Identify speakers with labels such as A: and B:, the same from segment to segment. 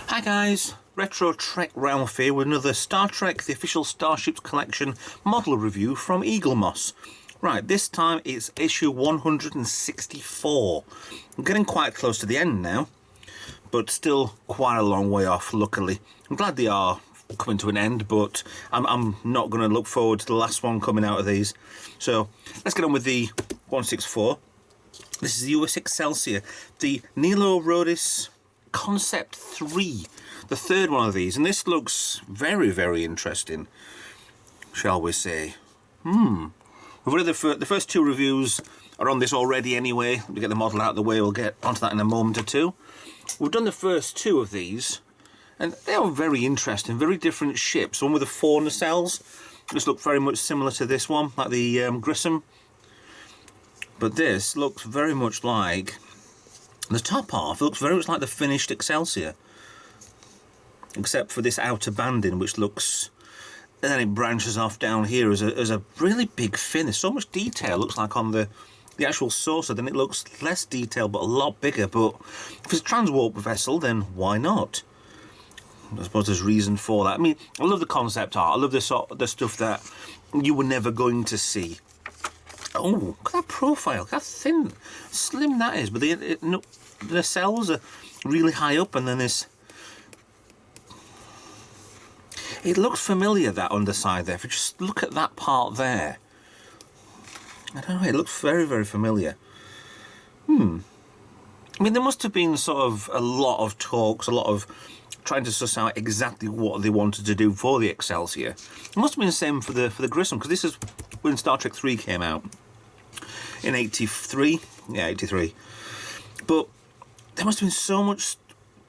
A: Hi guys, Retro Trek Ralph here with another Star Trek The Official Starships Collection model review from Eaglemoss. Right, this time it's issue 164. I'm getting quite close to the end now, but still quite a long way off, luckily. I'm glad they are coming to an end, but I'm not going to look forward to the last one coming out of these. So let's get on with the 164. This is the US Excelsior, the Nilo Rodis Concept 3, the third one of these, and this looks very, very interesting, shall we say. We've read the first two reviews are on this already anyway. Let me get the model out of the way, we'll get onto that in a moment or two. We've done the first two of these, and they are very interesting, very different ships. One with the 4 nacelles, this look very much similar to this one, like the Grissom, but this looks very much like the top half. Looks very much like the finished Excelsior, except for this outer banding, which looks, and then it branches off down here as a really big fin. There's so much detail, looks like, on the actual saucer. Then it looks less detailed but a lot bigger. But if it's a transwarp vessel, then why not? I suppose there's reason for that. I mean, I love the concept art. I love the stuff that you were never going to see. Oh, look at that profile, look how thin, slim that is. But the nacelles are really high up, and then this. It looks familiar, that underside there. If you just look at that part there, I don't know, it looks very, very familiar. I mean, there must have been sort of a lot of talks, a lot of trying to suss out exactly what they wanted to do for the Excelsior. It must have been the same for the Grissom, because this is when Star Trek 3 came out. In 83, yeah, 83. But there must have been so much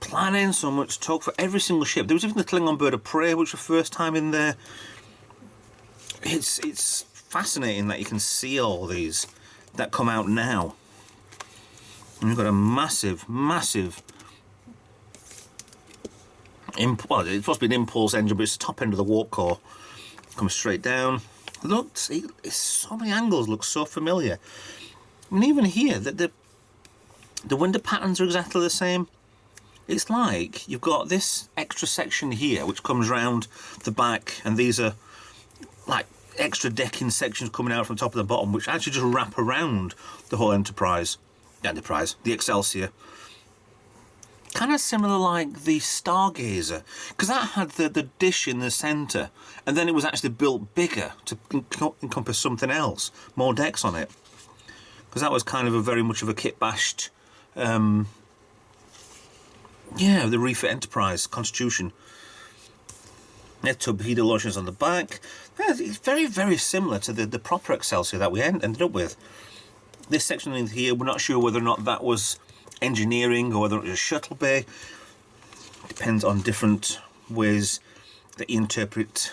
A: planning, so much talk for every single ship. There was even the Klingon Bird of Prey, which was the first time in there. It's fascinating that you can see all these that come out now. And you've got a massive, massive, well, it's supposed to be an impulse engine, but it's the top end of the warp core. Comes straight down. Look, it's so many angles, look so familiar. I mean, even here, the window patterns are exactly the same. It's like you've got this extra section here, which comes round the back, and these are like extra decking sections coming out from the top and the bottom, which actually just wrap around the whole the Excelsior. Kind of similar like the Stargazer, because that had the dish in the centre, and then it was actually built bigger to encompass something else, more decks on it. Because that was kind of very much of a kit-bashed, the refit Enterprise Constitution. They had torpedo launchers on the back. Yeah, it's very, very similar to the proper Excelsior that we ended up with. This section in here, we're not sure whether or not that was engineering or whether it was a shuttle bay. Depends on different ways that you interpret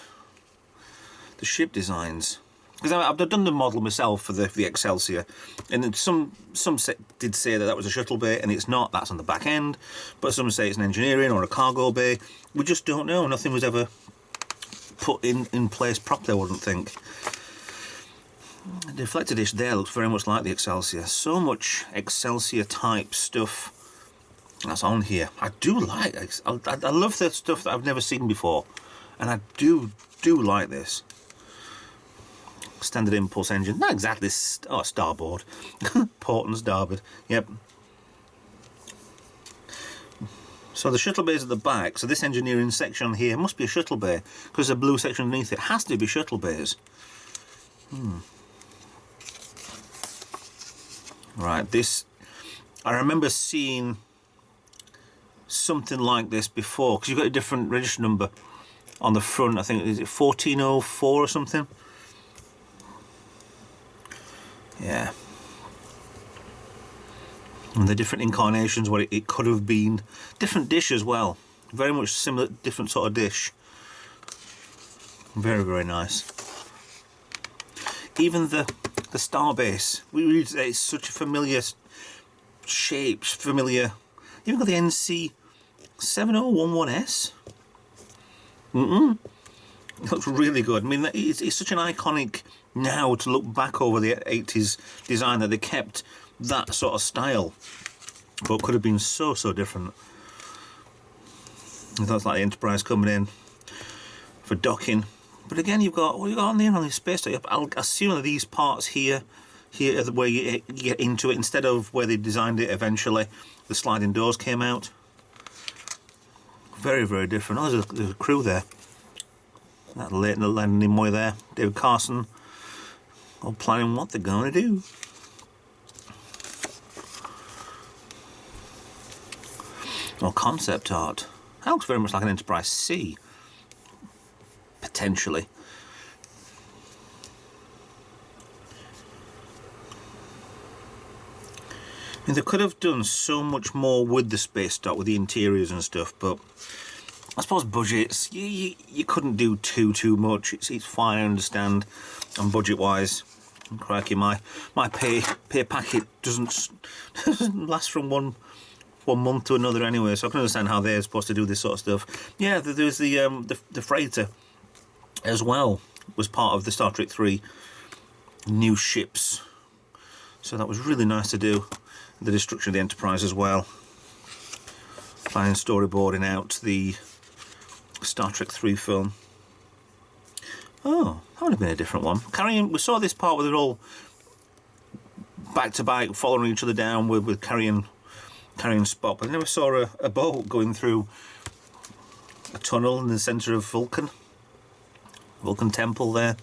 A: the ship designs. Because I've done the model myself for the Excelsior, and then some did say that was a shuttle bay, and it's not. That's on the back end. But some say it's an engineering or a cargo bay. We just don't know. Nothing was ever put in place properly, I wouldn't think. The deflector dish there looks very much like the Excelsior. So much Excelsior type stuff that's on here. I do like it. I love the stuff that I've never seen before, and I do like this. Standard impulse engine, not exactly starboard. Port and starboard, yep. So the shuttle bay is at the back, so this engineering section here must be a shuttle bay, because the blue section underneath it has to be shuttle bays. Right, this, I remember seeing something like this before, because you've got a different register number on the front. I think, is it 1404 or something? Yeah. And the different incarnations, what it could have been. Different dish as well. Very much similar, different sort of dish. Very, very nice. Even the starbase, it's such a familiar shape, familiar Even got the NC 7011S. It looks really good. I mean, it's such an iconic now to look back over the 80s design that they kept that sort of style, but it could have been so different. That's like the Enterprise coming in for docking. But again, you've got what you got on there on the space station. I'll assume that these parts here are where you get into it, instead of where they designed it eventually. The sliding doors came out. Very different. Oh, there's a crew there. That landing boy there, David Carson, all planning what they're going to do. Or concept art. That looks very much like an Enterprise C, potentially. I mean, they could have done so much more with the space dock, with the interiors and stuff, but I suppose budgets, you couldn't do too much. It's fine, I understand, and budget-wise, crikey, my pay packet doesn't last from one month to another anyway, so I can understand how they're supposed to do this sort of stuff. Yeah, there's the freighter as well, was part of the Star Trek 3 new ships, so that was really nice to do. The destruction of the Enterprise as well. Fine storyboarding out the Star Trek 3 film. Oh, that would have been a different one. We saw this part where they're all back to back, following each other down with carrying Spock, but I never saw a boat going through a tunnel in the centre of Vulcan Temple there.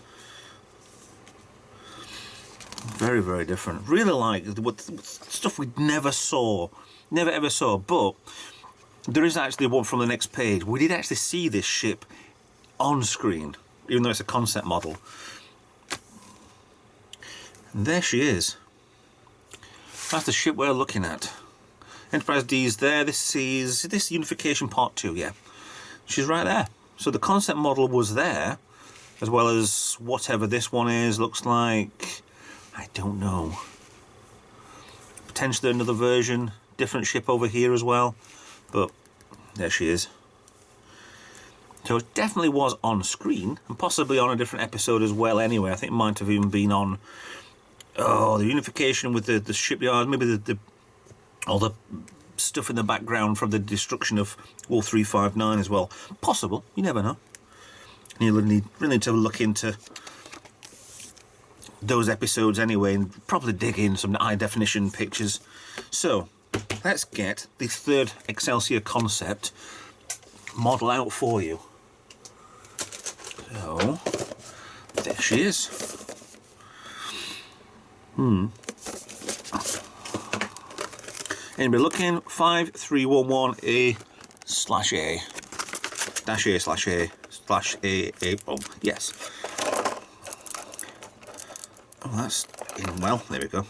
A: Very different. Really like what stuff we never ever saw, but there is actually one from the next page. We did actually see this ship on screen, even though it's a concept model. And there she is. That's the ship we're looking at. Enterprise D is there. This is Unification Part 2, yeah. She's right there. So the concept model was there, as well as whatever this one is, looks like. I don't know. Potentially another version, different ship over here as well, but there she is. So it definitely was on screen, and possibly on a different episode as well anyway. I think it might have even been on the unification with the shipyard, maybe all the stuff in the background from the destruction of Wolf 359 as well. Possible, you never know. You really need to look into those episodes anyway, and probably dig in some high definition pictures. So let's get the third Excelsior concept model out for you. So there she is. Anybody looking? 5311A/A/A/A/A. Oh yes. Oh, that's in well. There we go.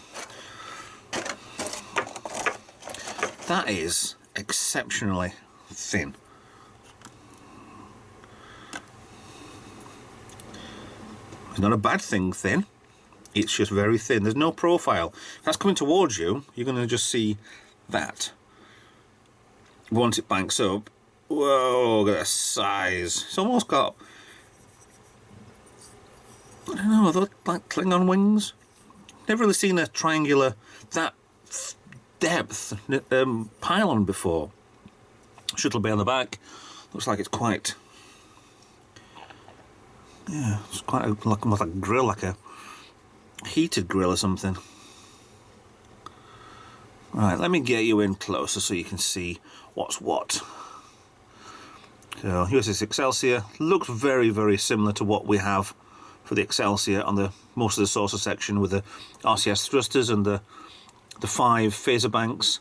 A: That is exceptionally thin. It's not a bad thing thin. It's just very thin. There's no profile. If that's coming towards you, you're going to just see that. Once it banks up, whoa, look at the size. It's almost got, I don't know, are those like Klingon wings? Never really seen a triangular that depth pylon before. Shuttle bay on the back. Looks like it's quite, yeah, it's quite almost like a grill, like a heated grill or something. Right, let me get you in closer so you can see what's what. So USS Excelsior looks very similar to what we have for the Excelsior on the most of the saucer section, with the RCS thrusters and the 5 phaser banks.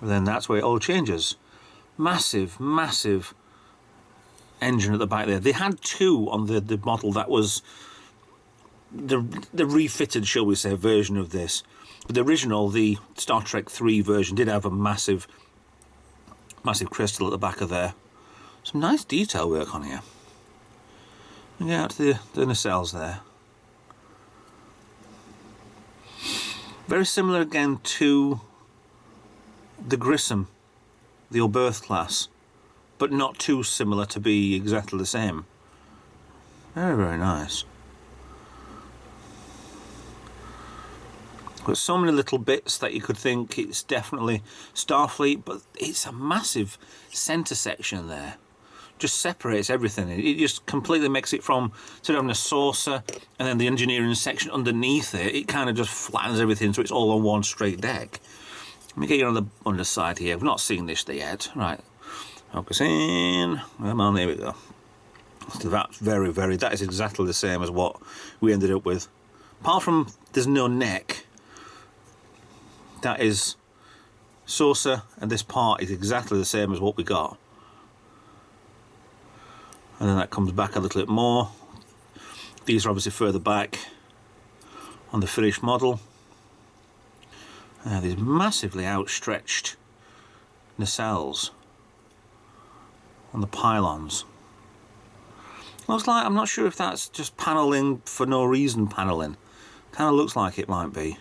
A: And then that's where it all changes. Massive engine at the back there. They had 2 on the model that was the refitted, shall we say, version of this. But the original, the Star Trek 3 version, did have a massive crystal at the back of there. Some nice detail work on here. And get out to the nacelles there. Very similar again to the Grissom, the Oberth class, but not too similar to be exactly the same. Very, very nice. Got so many little bits that you could think it's definitely Starfleet, but it's a massive centre section there. Just separates everything. It just completely makes it from sort of having a saucer and then the engineering section underneath it. It kind of just flattens everything so it's all on one straight deck. Let me get you on the underside here. We've not seen this yet. Right. Focus in. Come on, there we go. So that's that is exactly the same as what we ended up with. Apart from there's no neck. That is saucer, and this part is exactly the same as what we got. And then that comes back a little bit more. These are obviously further back on the finished model. These massively outstretched nacelles on the pylons. Looks like, I'm not sure if that's just paneling for no reason paneling. Kind of looks like it might be.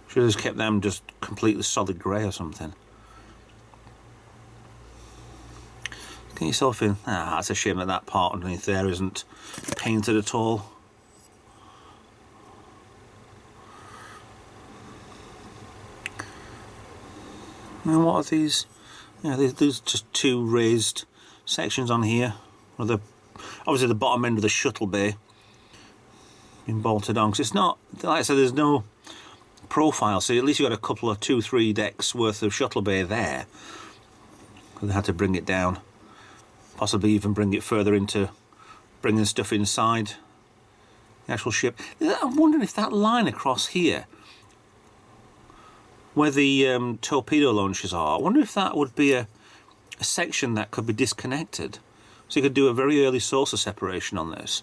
A: Should have just kept them just completely solid grey or something. Get yourself in. Ah, it's a shame that that part underneath there isn't painted at all. And what are these? Yeah, there's just two raised sections on here. Obviously the bottom end of the shuttle bay been bolted on, because it's not, like I said, there's no profile, so at least you've got a couple of 2-3 decks worth of shuttle bay there. They had to bring it down, possibly even bring it further into bringing stuff inside the actual ship. I'm wondering if that line across here where the torpedo launchers are, I wonder if that would be a section that could be disconnected, so you could do a very early saucer separation on this.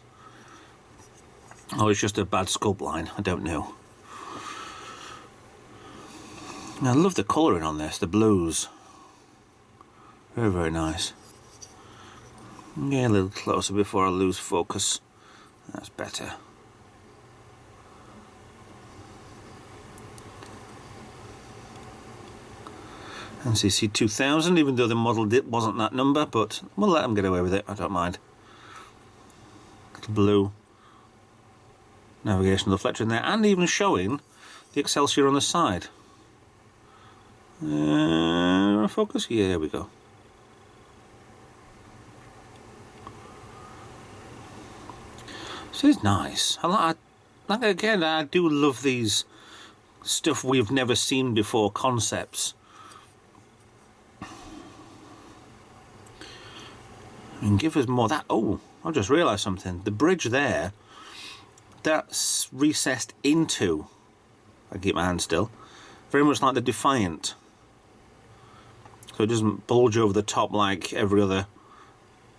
A: Or it's just a bad sculpt line, I don't know. I love the colouring on this, the blues. Very, very nice. Get a little closer before I lose focus. That's better. NCC 2000, even though the model wasn't that number, but we'll let them get away with it, I don't mind. Little blue navigational deflector in there, and even showing the Excelsior on the side. Focus? Yeah, there we go. So it's nice. Like again, I do love these stuff we've never seen before concepts. And give us more. That, oh, I just realised something. The bridge there, that's recessed into, I keep my hand still, very much like the Defiant. So it doesn't bulge over the top like every other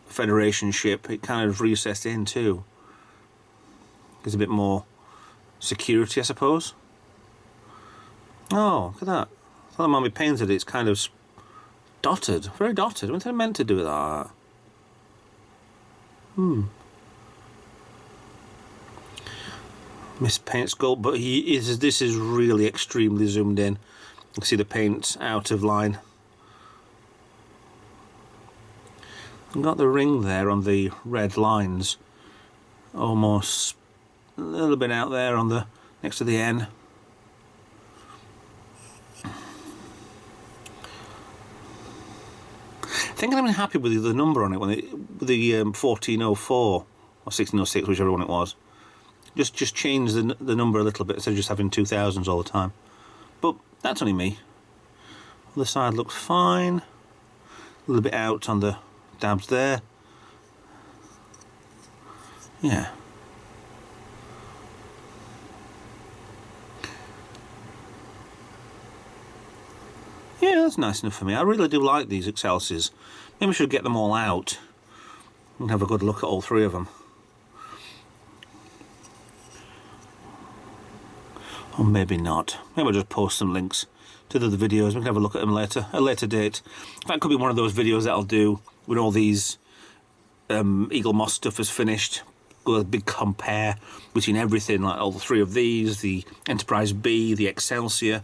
A: Federation ship. It kind of recessed in too. Gives a bit more security, I suppose. Oh, look at that. I thought it might be painted. It's kind of dotted. Very dotted. What are they meant to do with that? Missed paint sculpt, but this is really extremely zoomed in. You can see the paint out of line. I've got the ring there on the red lines, almost a little bit out there on the next to the N. I think I'm happy with the number on it, with the 1404 or 1606, whichever one it was. Just change the number a little bit instead of just having 2000s all the time. But that's only me. The side looks fine. A little bit out on the dabs there. Yeah. Yeah, that's nice enough for me. I really do like these Excelsiors. Maybe we should get them all out and have a good look at all three of them. Or maybe not. Maybe I'll just post some links to the other videos. We can have a look at them later, at a later date. That could be one of those videos that I'll do when all these Eaglemoss stuff is finished. Go a big compare between everything, like all the three of these, the Enterprise B, the Excelsior.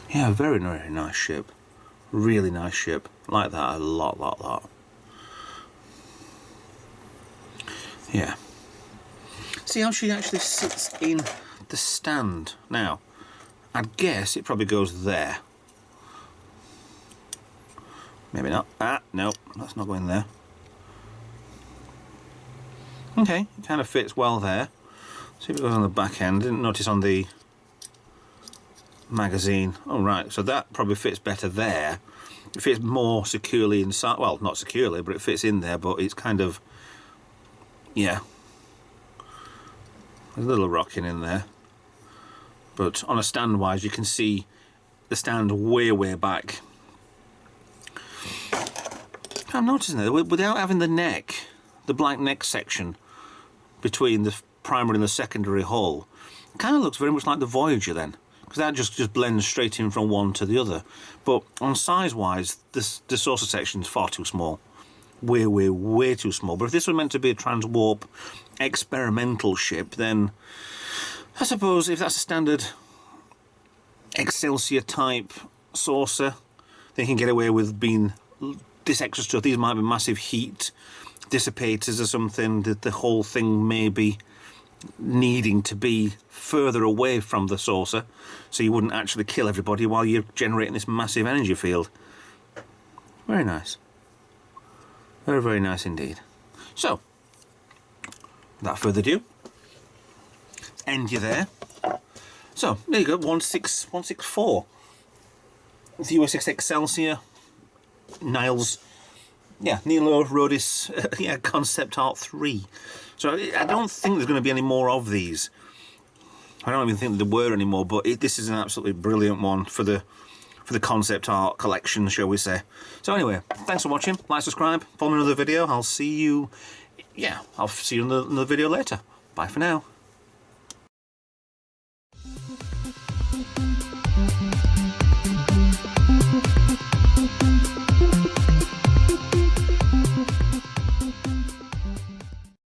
A: Yeah, very, very nice ship. Really nice ship. Like that a lot. Yeah. See how she actually sits in the stand. Now, I'd guess it probably goes there. Maybe not. Ah, no, that's not going there. Okay, it kind of fits well there. See if it goes on the back end. Didn't notice on the magazine. Oh, right, so that probably fits better there. It fits more securely inside. Well, not securely, but it fits in there, but it's kind of, yeah. There's a little rocking in there. But on a stand-wise, you can see the stand way back. I'm noticing that without having the neck, the black neck section between the primary and the secondary hull, it kind of looks very much like the Voyager then, because that just blends straight in from one to the other. But on size-wise, the saucer section is far too small. Way too small. But if this were meant to be a transwarp experimental ship, then I suppose if that's a standard Excelsior type saucer, they can get away with being this extra stuff. These might be massive heat dissipators or something, that the whole thing may be needing to be further away from the saucer so you wouldn't actually kill everybody while you're generating this massive energy field. Very nice. Very nice indeed. So, without further ado, let's end you there. So, there you go, 164. The USS Excelsior, Niles, yeah, Nilo Rodis, yeah, Concept Art 3. So I don't think there's going to be any more of these. I don't even think there were any more, but this is an absolutely brilliant one for the concept art collection, shall we say. So anyway, thanks for watching. Like, subscribe, follow me in another video. I'll see you in another video later. Bye for now.